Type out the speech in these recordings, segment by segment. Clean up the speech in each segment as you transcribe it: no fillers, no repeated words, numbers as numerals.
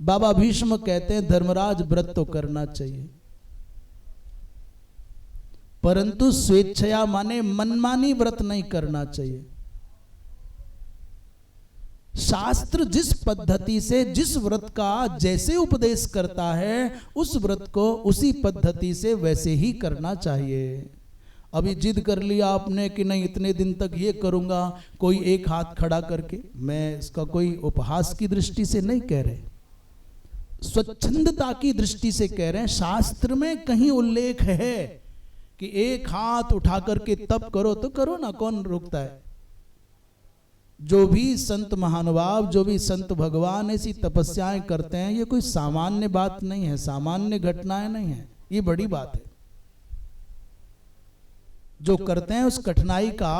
बाबा भीष्म कहते हैं धर्मराज व्रत तो करना चाहिए, परंतु स्वेच्छया माने मनमानी व्रत नहीं करना चाहिए। शास्त्र जिस पद्धति से जिस व्रत का जैसे उपदेश करता है उस व्रत को उसी पद्धति से वैसे ही करना चाहिए। अभी जिद कर लिया आपने कि नहीं इतने दिन तक ये करूंगा, कोई एक हाथ खड़ा करके, मैं इसका कोई उपहास की दृष्टि से नहीं कह रहे, स्वच्छंदता की दृष्टि से कह रहे हैं। शास्त्र में कहीं उल्लेख है कि एक हाथ उठा करके तप करो तो करो ना, कौन रोकता है। जो भी संत महानुभाव, जो भी संत भगवान ऐसी तपस्याएं करते हैं, ये कोई सामान्य बात नहीं है, सामान्य घटनाएं नहीं है, ये बड़ी बात है। जो करते हैं उस कठिनाई का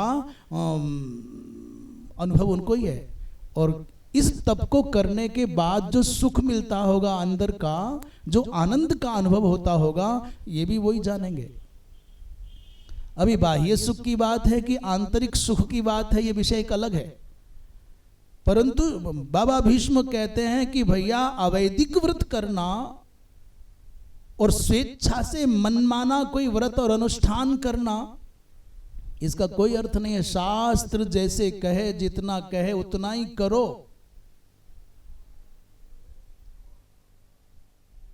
अनुभव उनको ही है, और इस तप को करने के बाद जो सुख मिलता होगा अंदर का, जो आनंद का अनुभव होता होगा, ये भी वही जानेंगे। अभी बाह्य सुख की बात है कि आंतरिक सुख की बात है, ये विषय एक अलग है। परंतु बाबा भीष्म कहते हैं कि भैया अवैदिक व्रत करना और स्वेच्छा से मनमाना कोई व्रत और अनुष्ठान करना, इसका कोई अर्थ नहीं है। शास्त्र जैसे कहे, जितना कहे उतना ही करो,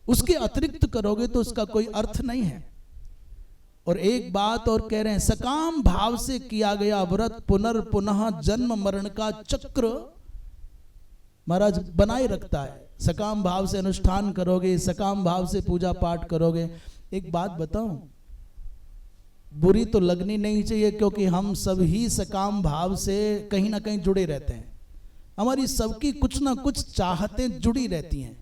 उसके अतिरिक्त करोगे तो उसका कोई अर्थ नहीं है। और एक बात और कह रहे हैं, सकाम भाव से किया गया व्रत पुनः जन्म मरण का चक्र महाराज बनाए रखता है। सकाम भाव से अनुष्ठान करोगे, सकाम भाव से पूजा पाठ करोगे। एक बात बताऊं, बुरी तो लगनी नहीं चाहिए, क्योंकि हम सब ही सकाम भाव से कहीं ना कहीं जुड़े रहते हैं। हमारी सबकी कुछ ना कुछ चाहतें जुड़ी रहती हैं।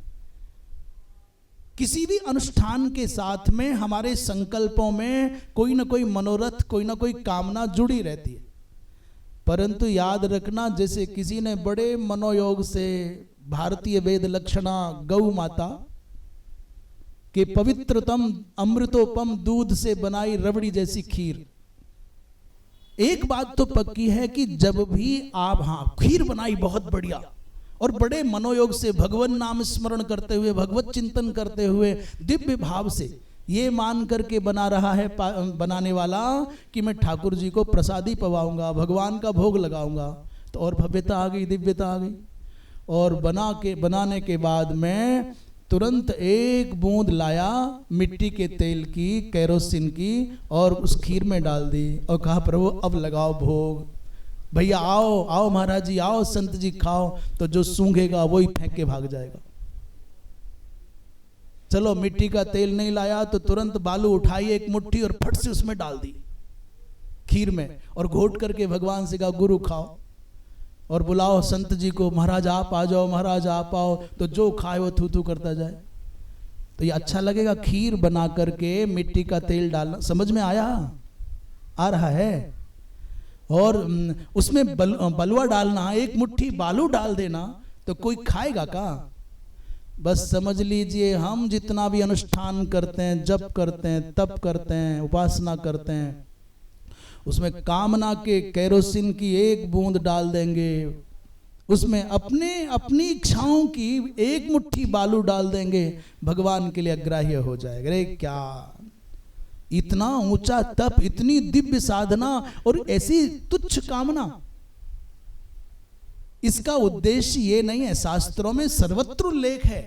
किसी भी अनुष्ठान के साथ में हमारे संकल्पों में कोई ना कोई मनोरथ, कोई ना कोई कामना जुड़ी रहती है। परंतु याद रखना, जैसे किसी ने बड़े मनोयोग से भारतीय वेद लक्षणा गौ माता के पवित्रतम अमृतोपम दूध से बनाई रबड़ी जैसी खीर, एक बात तो पक्की है कि जब भी आप, हाँ खीर बनाई बहुत बढ़िया और बड़े मनोयोग से भगवान नाम स्मरण करते हुए, भगवत चिंतन करते हुए, दिव्य भाव से ये मान करके बना रहा है बनाने वाला कि मैं ठाकुर जी को प्रसादी पवाऊंगा, भगवान का भोग लगाऊंगा, तो और भव्यता आ गई, दिव्यता आ गई। और बनाने के बाद में तुरंत एक बूंद लाया मिट्टी के तेल की, केरोसिन की, और उस खीर में डाल दी और कहा प्रभु अब लगाओ भोग, भैया आओ आओ महाराज जी आओ, संत जी खाओ। तो जो सूंघेगा वही फेंक के भाग जाएगा। चलो मिट्टी का तेल नहीं लाया तो तुरंत बालू उठाई एक मुट्ठी और फट से उसमें डाल दी खीर में, और घोट करके भगवान से कहा गुरु खाओ और बुलाओ संत जी को, महाराज आप आ जाओ, महाराज आप आओ। तो जो खाए वो थू थू करता जाए। तो ये अच्छा लगेगा? खीर बना करके मिट्टी का तेल डालना, समझ में आया? आ रहा है? और उसमें बलुआ डालना, एक मुट्ठी बालू डाल देना, तो कोई खाएगा का? बस समझ लीजिए, हम जितना भी अनुष्ठान करते हैं, जप करते हैं, तप करते हैं, उपासना करते हैं, उसमें कामना के केरोसिन की एक बूंद डाल देंगे, उसमें अपनी इच्छाओं की एक मुट्ठी बालू डाल देंगे, भगवान के लिए अग्राह्य हो जाएगा। अरे क्या इतना ऊंचा तप, इतनी दिव्य साधना और ऐसी तुच्छ कामना, इसका उद्देश्य ये नहीं है। शास्त्रों में सर्वत्र उल्लेख है।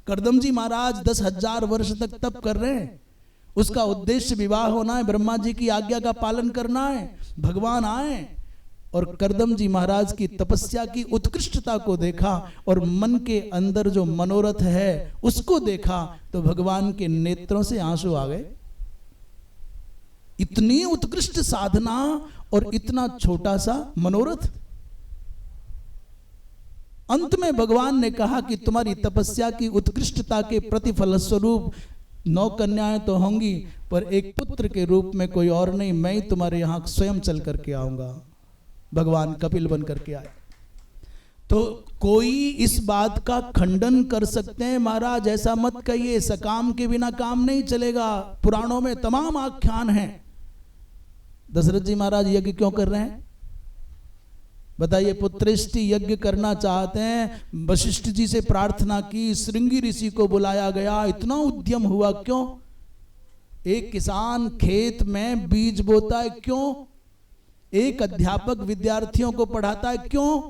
करदम जी महाराज 10,000 वर्ष तक तप कर रहे हैं, उसका उद्देश्य विवाह होना है, ब्रह्मा जी की आज्ञा का पालन करना है, भगवान आए। और करदम जी महाराज की तपस्या की उत्कृष्टता को देखा और मन के अंदर जो मनोरथ है उसको देखा, तो भगवान के नेत्रों से आंसू आ गए। इतनी उत्कृष्ट साधना और इतना छोटा सा मनोरथ। अंत में भगवान ने कहा कि तुम्हारी तपस्या की उत्कृष्टता के प्रतिफल स्वरूप 9 कन्याएं तो होंगी, पर एक पुत्र के रूप में कोई और नहीं, मैं ही तुम्हारे यहां स्वयं चल करके आऊंगा। भगवान कपिल बन करके आए। तो कोई इस बात का खंडन कर सकते हैं, महाराज ऐसा मत कहिए, सकाम के बिना काम नहीं चलेगा। पुराणों में तमाम आख्यान हैं। दशरथ जी महाराज यज्ञ क्यों कर रहे हैं? बताइए, पुत्रेष्टि यज्ञ करना चाहते हैं, वशिष्ठ जी से प्रार्थना की, श्रृंगी ऋषि को बुलाया गया, इतना उद्यम हुआ, क्यों? एक किसान खेत में बीज बोता है, क्यों? एक अध्यापक विद्यार्थियों को पढ़ाता है, क्यों?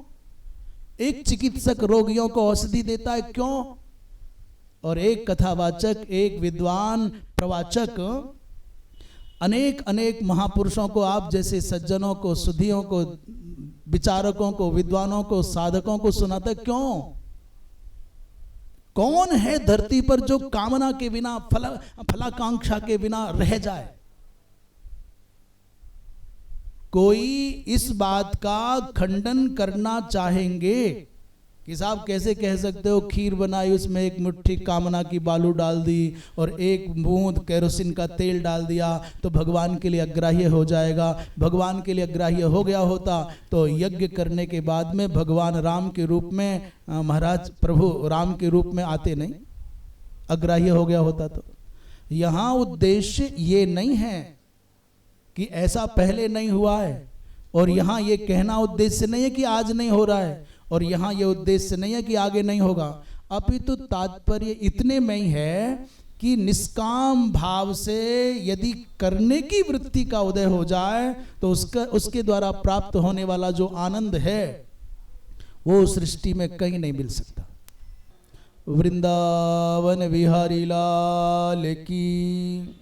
एक चिकित्सक रोगियों को औषधि देता है, क्यों? और एक कथावाचक, एक विद्वान प्रवाचक अनेक अनेक महापुरुषों को, आप जैसे सज्जनों को, सुधियों को, विचारकों को, विद्वानों को, साधकों को सुनाता, क्यों? कौन है धरती पर जो कामना के बिना, फलाकांक्षा के बिना रह जाए? कोई इस बात का खंडन करना चाहेंगे कि साहब कैसे कह सकते हो, खीर बनाई, उसमें एक मुट्ठी कामना की बालू डाल दी और एक बूंद केरोसिन का तेल डाल दिया तो भगवान के लिए अग्राह्य हो जाएगा। भगवान के लिए अग्राह्य हो गया होता तो यज्ञ करने के बाद में भगवान राम के रूप में, महाराज प्रभु राम के रूप में आते नहीं, अग्राह्य हो गया होता। तो यहाँ उद्देश्य ये नहीं है कि ऐसा पहले नहीं हुआ है, और यहाँ ये कहना उद्देश्य नहीं है कि आज नहीं हो रहा है, और यहाँ ये उद्देश्य नहीं है कि आगे नहीं होगा। अपितु तात्पर्य इतने में ही है कि निष्काम भाव से यदि करने की वृत्ति का उदय हो जाए तो उसके द्वारा प्राप्त होने वाला जो आनंद है वो सृष्टि में कहीं नहीं मिल सकता। वृंदावन विहारी लाल की।